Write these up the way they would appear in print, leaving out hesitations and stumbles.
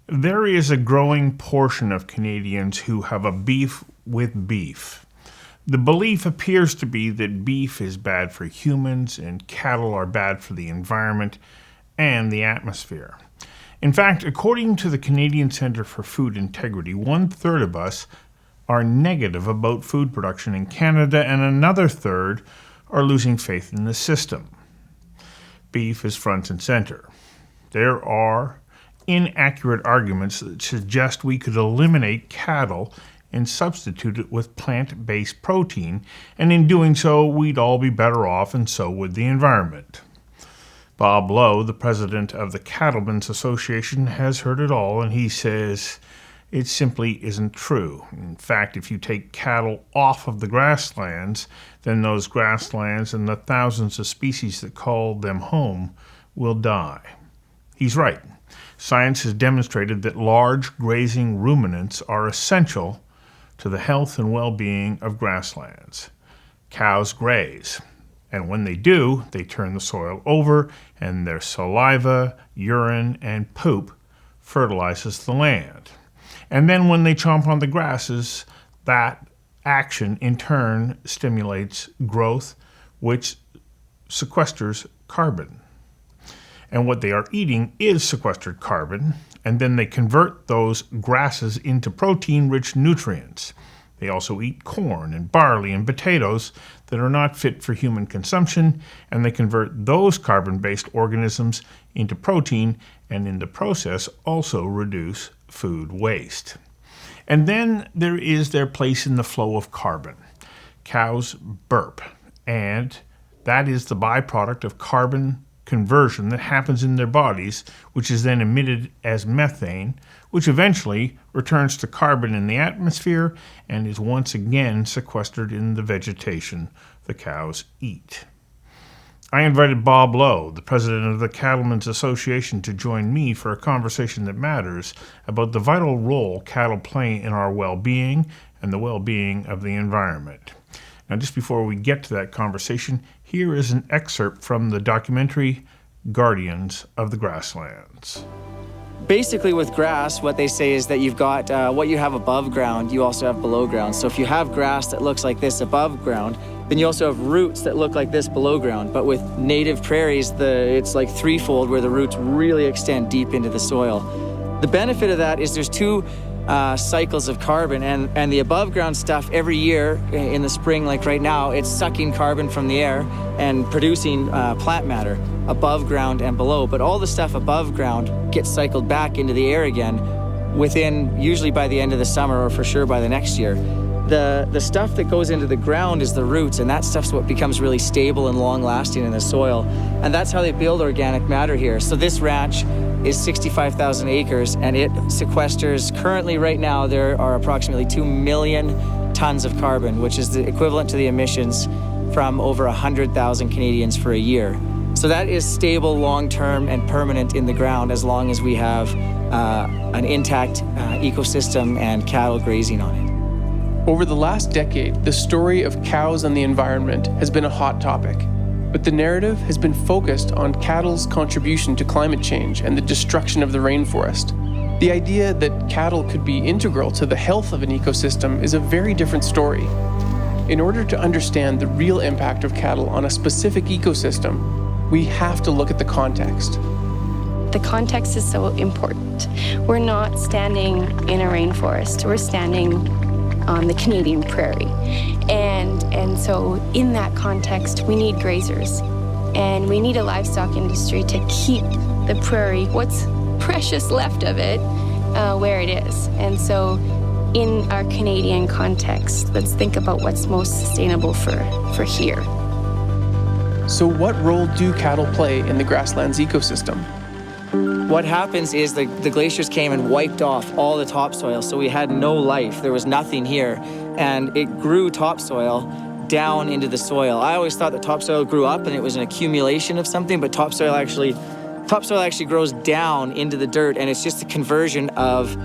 There is a growing portion of Canadians who have a beef with beef. The belief appears to be that beef is bad for humans and cattle are bad for the environment and the atmosphere. In fact, according to the Canadian Centre for Food Integrity, 1/3 of us are negative about food production in Canada and another third are losing faith in the system. Beef is front and center. There are inaccurate arguments that suggest we could eliminate cattle and substitute it with plant-based protein, and in doing so, we'd all be better off, and so would the environment. Bob Lowe, the president of the Cattlemen's Association, has heard it all, and he says it simply isn't true. In fact, if you take cattle off of the grasslands, then those grasslands and the thousands of species that call them home will die. He's right. Science has demonstrated that large grazing ruminants are essential to the health and well-being of grasslands. Cows graze, and when they do, they turn the soil over, and their saliva, urine, and poop fertilizes the land. And then when they chomp on the grasses, that action in turn stimulates growth, which sequesters carbon. And what they are eating is sequestered carbon, and then they convert those grasses into protein-rich nutrients. They also eat corn and barley and potatoes that are not fit for human consumption, and they convert those carbon-based organisms into protein, and in the process also reduce food waste. And then there is their place in the flow of carbon. Cows burp, and that is the byproduct of carbon conversion that happens in their bodies, which is then emitted as methane, which eventually returns to carbon in the atmosphere and is once again sequestered in the vegetation the cows eat. I invited Bob Lowe, the president of the Cattlemen's Association, to join me for a conversation that matters about the vital role cattle play in our well-being and the well-being of the environment. Now, just before we get to that conversation, here is an excerpt from the documentary Guardians of the Grasslands. Basically with grass, what they say is that you've got what you have above ground, you also have below ground. So if you have grass that looks like this above ground, then you also have roots that look like this below ground. But with native prairies, it's like threefold, where the roots really extend deep into the soil. The benefit of that is there's two cycles of carbon, and the above ground stuff every year in the spring, like right now, it's sucking carbon from the air and producing plant matter above ground and below. But all the stuff above ground gets cycled back into the air again within, usually by the end of the summer, or for sure by the next year. The stuff that goes into the ground is the roots, and that stuff's what becomes really stable and long-lasting in the soil. And that's how they build organic matter here. So this ranch is 65,000 acres, and it sequesters, currently right now, there are approximately 2 million tons of carbon, which is the equivalent to the emissions from over 100,000 Canadians for a year. So that is stable, long-term, and permanent in the ground as long as we have an intact ecosystem and cattle grazing on it. Over the last decade, the story of cows and the environment has been a hot topic, but the narrative has been focused on cattle's contribution to climate change and the destruction of the rainforest. The idea that cattle could be integral to the health of an ecosystem is a very different story. In order to understand the real impact of cattle on a specific ecosystem, we have to look at the context. The context is so important. We're not standing in a rainforest, we're standing on the Canadian prairie. And so in that context, we need grazers. And we need a livestock industry to keep the prairie, what's precious left of it, where it is. And so in our Canadian context, let's think about what's most sustainable for here. So what role do cattle play in the grasslands ecosystem? What happens is the glaciers came and wiped off all the topsoil, so we had no life. There was nothing here, and it grew topsoil down into the soil. I always thought that topsoil grew up and it was an accumulation of something, but topsoil actually grows down into the dirt, and it's just a conversion of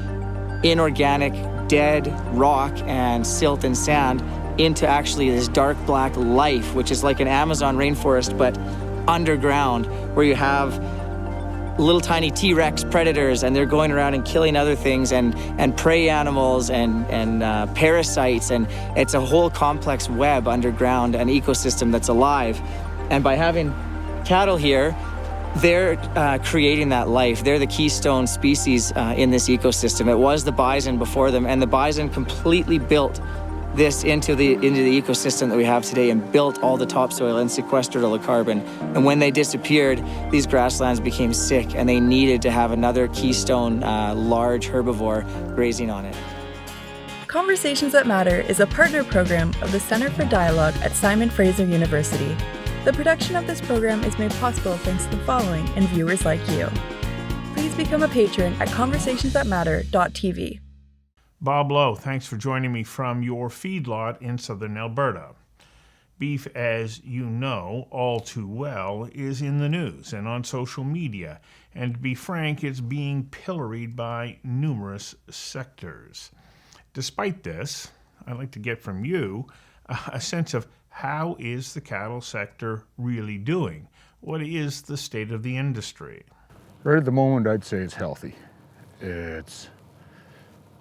inorganic, dead rock and silt and sand into actually this dark black life, which is like an Amazon rainforest, but underground, where you have little tiny T-Rex predators, and they're going around and killing other things and prey animals and parasites, and it's a whole complex web underground, an ecosystem that's alive. And by having cattle here, they're creating that life. They're the keystone species in this ecosystem. It was the bison before them, and the bison completely built this into the ecosystem that we have today, and built all the topsoil and sequestered all the carbon. And when they disappeared, these grasslands became sick, and they needed to have another keystone, large herbivore grazing on it. Conversations That Matter is a partner program of the Center for Dialogue at Simon Fraser University. The production of this program is made possible thanks to the following and viewers like you. Please become a patron at conversationsthatmatter.tv. Bob Lowe, thanks for joining me from your feedlot in southern Alberta. Beef, as you know all too well, is in the news and on social media, and to be frank, it's being pilloried by numerous sectors. Despite this, I'd like to get from you a sense of how is the cattle sector really doing? What is the state of the industry? Right at the moment, I'd say it's healthy. It's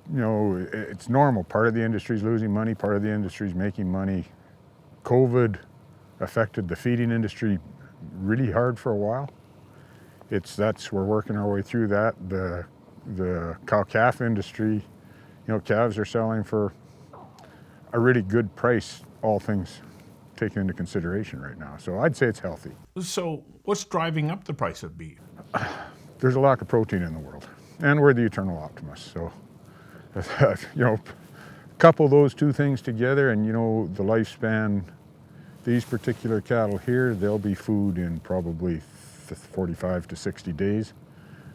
normal. Part of the industry is losing money, part of the industry is making money. COVID affected the feeding industry really hard for a while. We're working our way through that. The cow-calf industry, calves are selling for a really good price, all things taken into consideration right now. So I'd say it's healthy. So what's driving up the price of beef? There's a lack of protein in the world, and we're the eternal optimists. So, couple those two things together, and the lifespan, these particular cattle here, they'll be food in probably 45 to 60 days.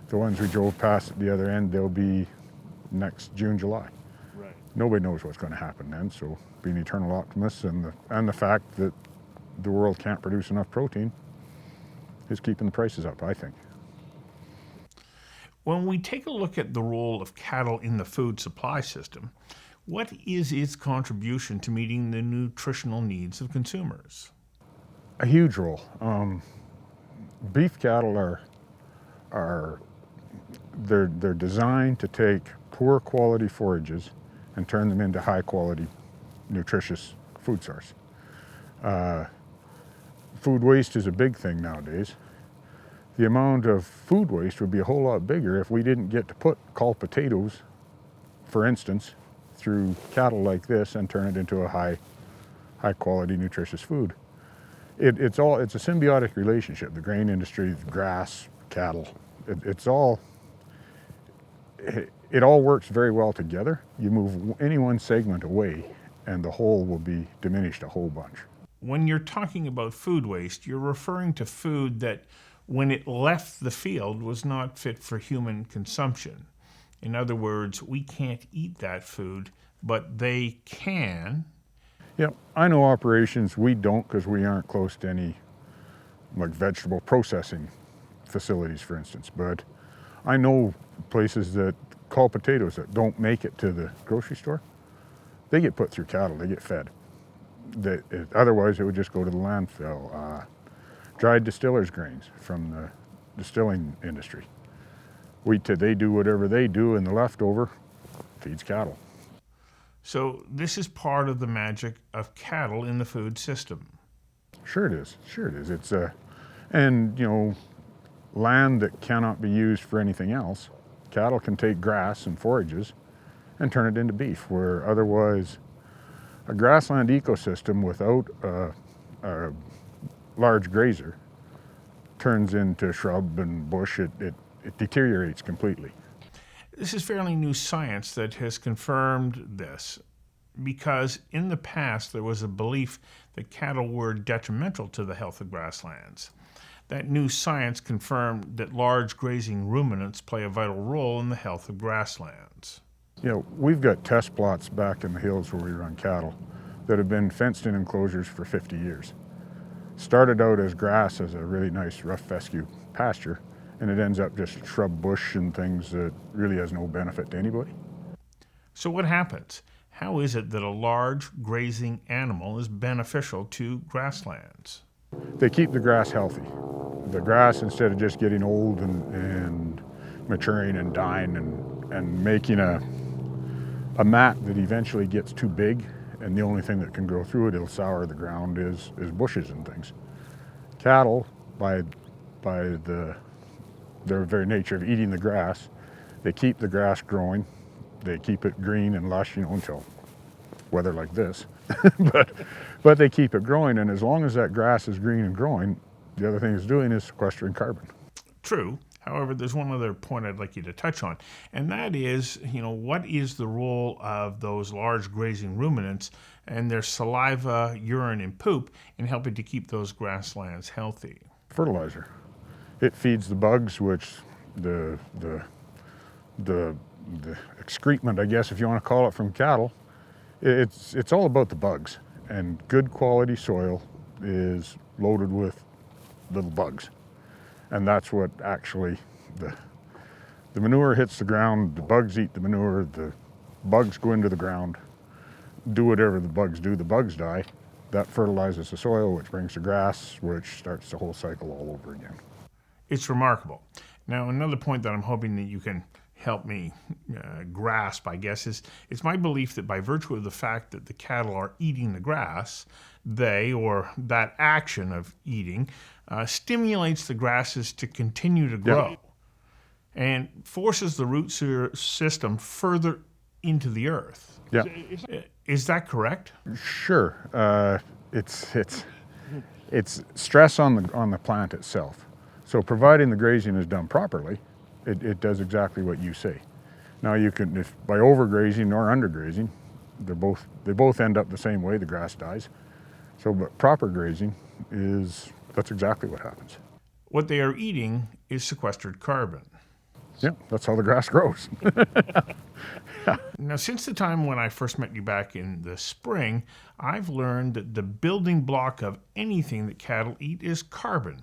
The ones we drove past at the other end, they'll be next June, July. Right. Nobody knows what's going to happen then, so being eternal optimists and the fact that the world can't produce enough protein is keeping the prices up, I think. When we take a look at the role of cattle in the food supply system, what is its contribution to meeting the nutritional needs of consumers? A huge role. Beef cattle they're designed to take poor quality forages and turn them into high quality, nutritious food source. Food waste is a big thing nowadays. The amount of food waste would be a whole lot bigger if we didn't get to put col potatoes, for instance, through cattle like this and turn it into a high quality, nutritious food. It's a symbiotic relationship. The grain industry, the grass, cattle, it all works very well together. You move any one segment away and the whole will be diminished a whole bunch. When you're talking about food waste, you're referring to food that when it left the field was not fit for human consumption. In other words, we can't eat that food, but they can. Yeah, I know operations we don't, because we aren't close to any vegetable processing facilities, for instance, but I know places that call potatoes that don't make it to the grocery store. They get put through cattle, they get fed. Otherwise it would just go to the landfill. Dried distillers' grains from the distilling industry. They do whatever they do, and the leftover feeds cattle. So this is part of the magic of cattle in the food system. Sure it is. It's land that cannot be used for anything else. Cattle can take grass and forages and turn it into beef, where otherwise a grassland ecosystem without a large grazer turns into shrub and bush. It deteriorates completely. This is fairly new science that has confirmed this, because in the past there was a belief that cattle were detrimental to the health of grasslands. That new science confirmed that large grazing ruminants play a vital role in the health of grasslands. We've got test plots back in the hills where we run cattle that have been fenced in enclosures for 50 years. Started out as grass, as a really nice rough fescue pasture, and it ends up just shrub bush and things that really has no benefit to anybody. So what happens? How is it that a large grazing animal is beneficial to grasslands? They keep the grass healthy. the grass, instead of just getting old and maturing and dying and making a mat that eventually gets too big, and the only thing that can grow through it, it'll sour the ground, is bushes and things. Cattle, by their very nature of eating the grass, they keep the grass growing. They keep it green and lush, until weather like this. but they keep it growing, and as long as that grass is green and growing, the other thing it's doing is sequestering carbon. True. However, there's one other point I'd like you to touch on, and that is, what is the role of those large grazing ruminants and their saliva, urine, and poop in helping to keep those grasslands healthy? Fertilizer. It feeds the bugs, which the excrement, I guess, if you want to call it, from cattle. It's all about the bugs, and good quality soil is loaded with little bugs. And that's what actually, the manure hits the ground, the bugs eat the manure, the bugs go into the ground, do whatever the bugs do, the bugs die. That fertilizes the soil, which brings the grass, which starts the whole cycle all over again. It's remarkable. Now, another point that I'm hoping that you can help me grasp, I guess, is it's my belief that by virtue of the fact that the cattle are eating the grass, that action of eating, stimulates the grasses to continue to grow and forces the root system further into the earth. Yeah. Is that correct? Sure. It's stress on the plant itself. So providing the grazing is done properly, it does exactly what you say. Now you can, if by overgrazing or undergrazing, they both end up the same way, the grass dies. So, but proper grazing that's exactly what happens. What they are eating is sequestered carbon. Yeah, that's how the grass grows. Now, since the time when I first met you back in the spring, I've learned that the building block of anything that cattle eat is carbon.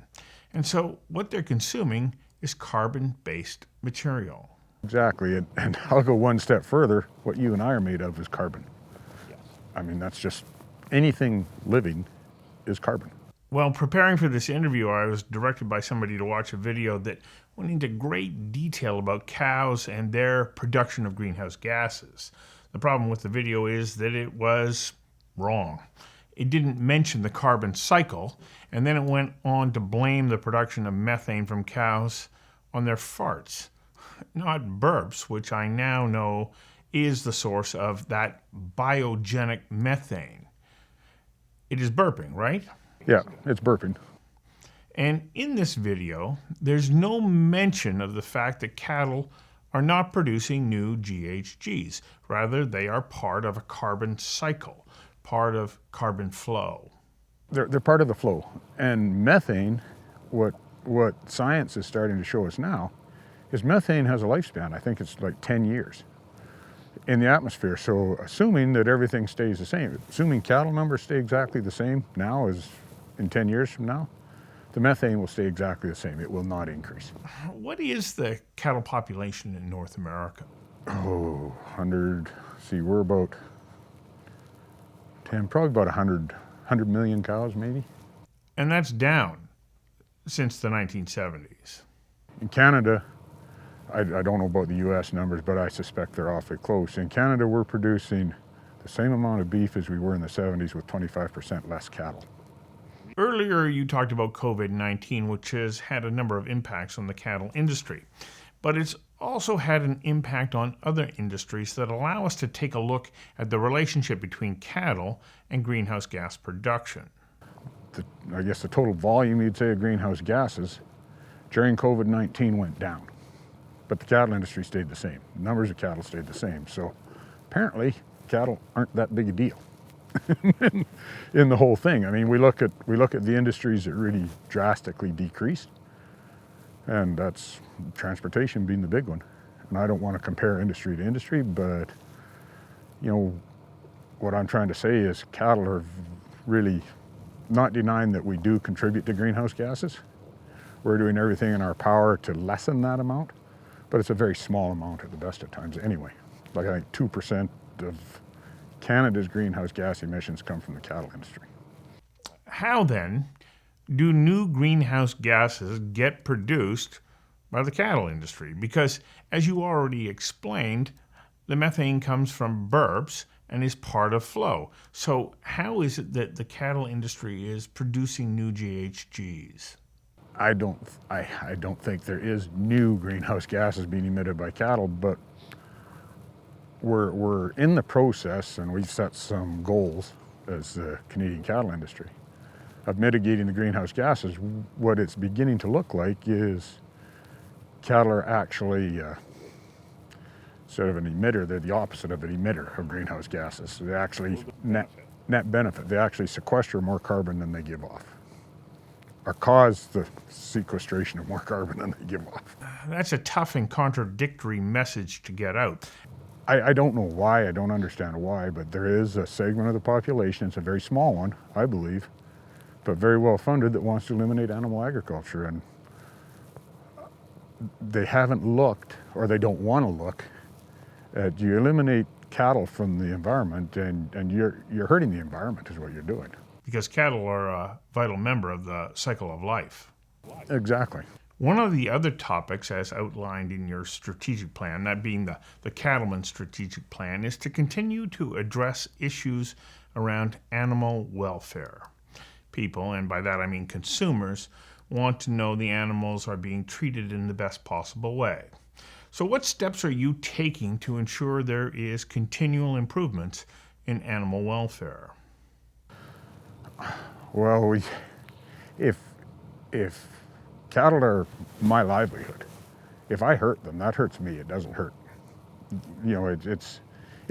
And so what they're consuming is carbon-based material. Exactly, and I'll go one step further. What you and I are made of is carbon. Yes. I mean, that's just, anything living is carbon. Well, preparing for this interview, I was directed by somebody to watch a video that went into great detail about cows and their production of greenhouse gases. The problem with the video is that it was wrong. It didn't mention the carbon cycle, and then it went on to blame the production of methane from cows on their farts, not burps, which I now know is the source of that biogenic methane. It is burping, right? Yeah, it's burping. And in this video, there's no mention of the fact that cattle are not producing new GHGs. Rather, they are part of a carbon cycle, part of carbon flow. They're part of the flow. And methane, what science is starting to show us now, is methane has a lifespan. I think it's like 10 years in the atmosphere. So assuming that everything stays the same, assuming cattle numbers stay exactly the same now as in 10 years from now, the methane will stay exactly the same. It will not increase. What is the cattle population in North America? Oh, 100, we're about 10, probably about 100 million cows maybe. And that's down since the 1970s. In Canada, I don't know about the US numbers, but I suspect they're awfully close. In Canada, we're producing the same amount of beef as we were in the 70s with 25% less cattle. Earlier, you talked about COVID-19, which has had a number of impacts on the cattle industry, but it's also had an impact on other industries that allow us to take a look at the relationship between cattle and greenhouse gas production. I guess the total volume, you'd say, of greenhouse gases during COVID-19 went down, but the cattle industry stayed the same. The numbers of cattle stayed the same. So apparently, cattle aren't that big a deal in the whole thing. I mean, we look at the industries that really drastically decreased, and that's transportation being the big one. And I don't want to compare industry to industry, but what I'm trying to say is cattle are really not denying that we do contribute to greenhouse gases. We're doing everything in our power to lessen that amount, but it's a very small amount at the best of times anyway. Like I think 2% of Canada's greenhouse gas emissions come from the cattle industry. How then do new greenhouse gases get produced by the cattle industry? Because, as you already explained, the methane comes from burps and is part of flow. So how is it that the cattle industry is producing new GHGs? I don't think there is new greenhouse gases being emitted by cattle, but we're in the process, and we've set some goals as the Canadian cattle industry of mitigating the greenhouse gases. What it's beginning to look like is cattle are actually, instead of an emitter, they're the opposite of an emitter of greenhouse gases. So they actually net benefit. They actually sequester more carbon than they give off, or cause the sequestration of more carbon than they give off. That's a tough and contradictory message to get out. I don't know why, I don't understand why, but there is a segment of the population, it's a very small one, I believe, but very well funded, that wants to eliminate animal agriculture. And they haven't looked, or they don't want to look, at you eliminate cattle from the environment, and you're hurting the environment is what you're doing. Because cattle are a vital member of the cycle of life. Exactly. One of the other topics, as outlined in your strategic plan, that being the Cattlemen strategic plan, is to continue to address issues around animal welfare. People, and by that I mean consumers, want to know the animals are being treated in the best possible way. So what steps are you taking to ensure there is continual improvements in animal welfare? Well, if cattle are my livelihood, if I hurt them, that hurts me. It doesn't hurt. You know, it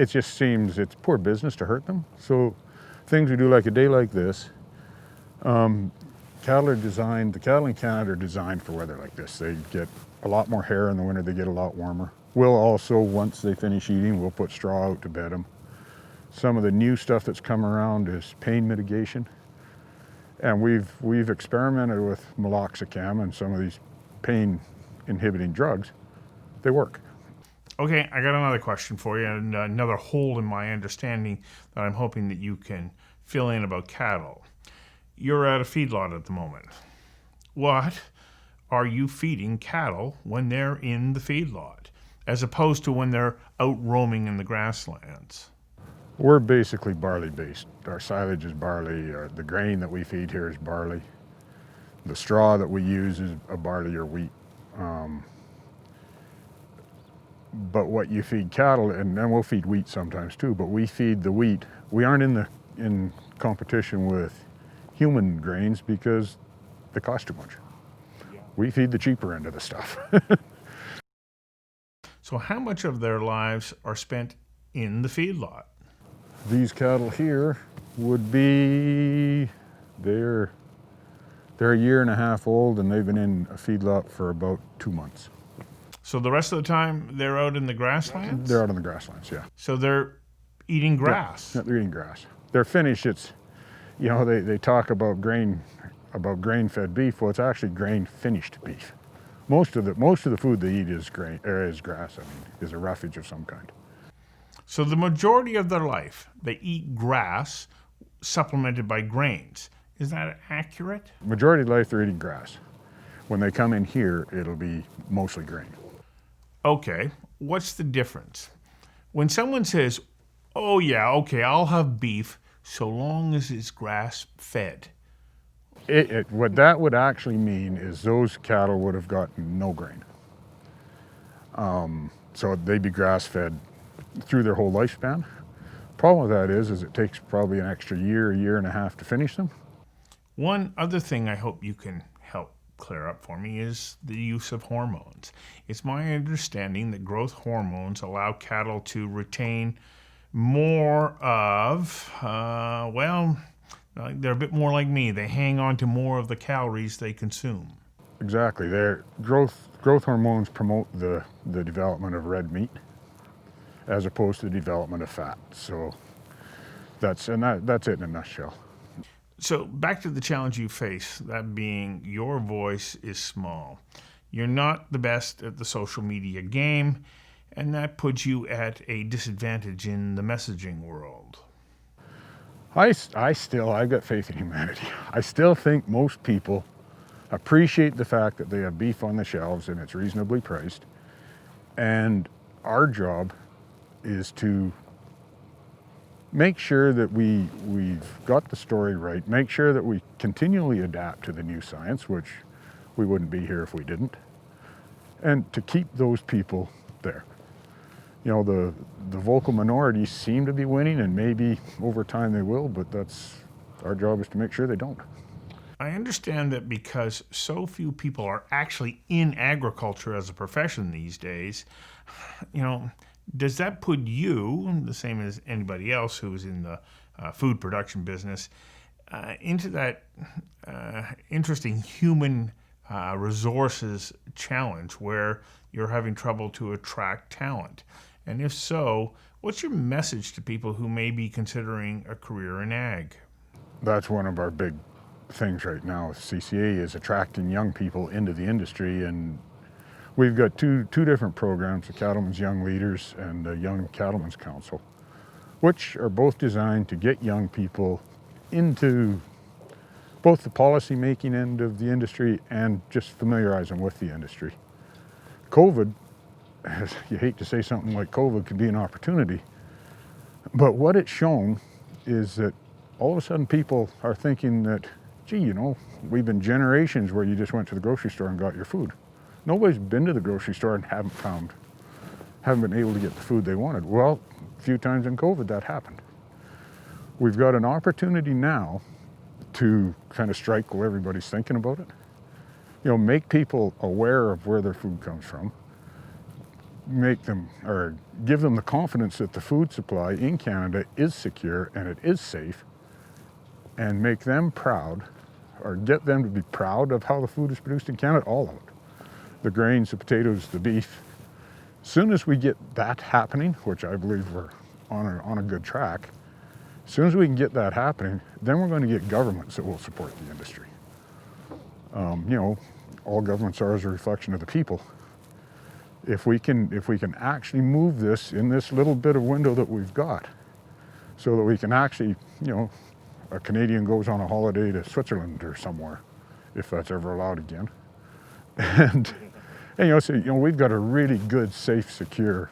just seems it's poor business to hurt them. So things we do, like a day like this, the cattle in Canada are designed for weather like this. They get a lot more hair in the winter, they get a lot warmer. We'll also, once they finish eating, we'll put straw out to bed them. Some of the new stuff that's come around is pain mitigation. And we've experimented with meloxicam and some of these pain-inhibiting drugs. They work. Okay, I got another question for you, and another hole in my understanding that I'm hoping that you can fill in about cattle. You're at a feedlot at the moment. What are you feeding cattle when they're in the feedlot, as opposed to when they're out roaming in the grasslands? We're basically barley-based. Our silage is barley, the grain that we feed here is barley. The straw that we use is a barley or wheat. But what you feed cattle, and then we'll feed wheat sometimes too, but we feed the wheat. We aren't in competition with human grains because they cost too much. We feed the cheaper end of the stuff. So how much of their lives are spent in the feedlot? These cattle here would be, they're a year and a half old, and they've been in a feedlot for about 2 months. So the rest of the time they're out in the grasslands? They're out in the grasslands, yeah. So they're eating grass? Yeah, they're eating grass. They're finished, it's, you know, they talk about grain-fed beef. Well, it's actually grain-finished beef. Most of the food they eat is grass, I mean, is a roughage of some kind. So the majority of their life, they eat grass supplemented by grains. Is that accurate? Majority of life, they're eating grass. When they come in here, it'll be mostly grain. Okay, what's the difference? When someone says, oh yeah, okay, I'll have beef so long as it's grass-fed. What that would actually mean is those cattle would have gotten no grain. So they'd be grass-fed through their whole lifespan. Problem with that is it takes probably an extra year and a half to finish them. One other thing I hope you can help clear up for me is the use of hormones. It's my understanding that growth hormones allow cattle to retain more of, they're a bit more like me. They hang on to more of the calories they consume. Exactly. Their growth hormones promote the development of red meat as opposed to the development of fat. So that's it in a nutshell. So back to the challenge you face, that being your voice is small. You're not the best at the social media game, and that puts you at a disadvantage in the messaging world. I've got faith in humanity. I still think most people appreciate the fact that they have beef on the shelves and it's reasonably priced. And our job is to make sure that we've got the story right, make sure that we continually adapt to the new science, which we wouldn't be here if we didn't, and to keep those people there. You know, the vocal minority seem to be winning, and maybe over time they will, but that's our job, is to make sure they don't. I understand that because so few people are actually in agriculture as a profession these days, you know, does that put you, the same as anybody else who's in the food production business, into that interesting human resources challenge where you're having trouble to attract talent? And if so, what's your message to people who may be considering a career in ag? That's one of our big things right now with CCA, is attracting young people into the industry. And we've got two different programs, the Cattlemen's Young Leaders and the Young Cattlemen's Council, which are both designed to get young people into both the policy making end of the industry and just familiarize them with the industry. COVID, you hate to say something like COVID could be an opportunity, but what it's shown is that all of a sudden people are thinking that, gee, you know, we've been generations where you just went to the grocery store and got your food. Nobody's been to the grocery store and haven't been able to get the food they wanted. Well, a few times in COVID that happened. We've got an opportunity now to kind of strike while everybody's thinking about it. You know, make people aware of where their food comes from, make them, or give them the confidence that the food supply in Canada is secure and it is safe, and make them proud, or get them to be proud of how the food is produced in Canada, all of it. The grains, the potatoes, the beef. As soon as we get that happening, which I believe we're on a good track, as soon as we can get that happening, then we're going to get governments that will support the industry. You know, all governments are as a reflection of the people. If we can actually move this in this little bit of window that we've got, so that we can actually, you know, a Canadian goes on a holiday to Switzerland or somewhere, if that's ever allowed again. And you know, so, you know, we've got a really good, safe, secure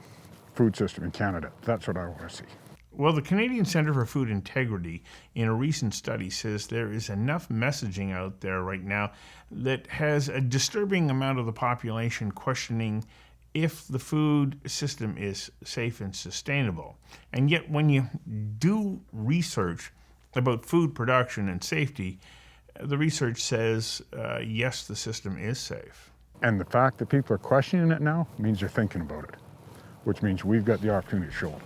food system in Canada. That's what I want to see. Well, the Canadian Centre for Food Integrity, in a recent study, says there is enough messaging out there right now that has a disturbing amount of the population questioning if the food system is safe and sustainable. And yet, when you do research about food production and safety, the research says, yes, the system is safe. And the fact that people are questioning it now means they're thinking about it, which means we've got the opportunity to show them.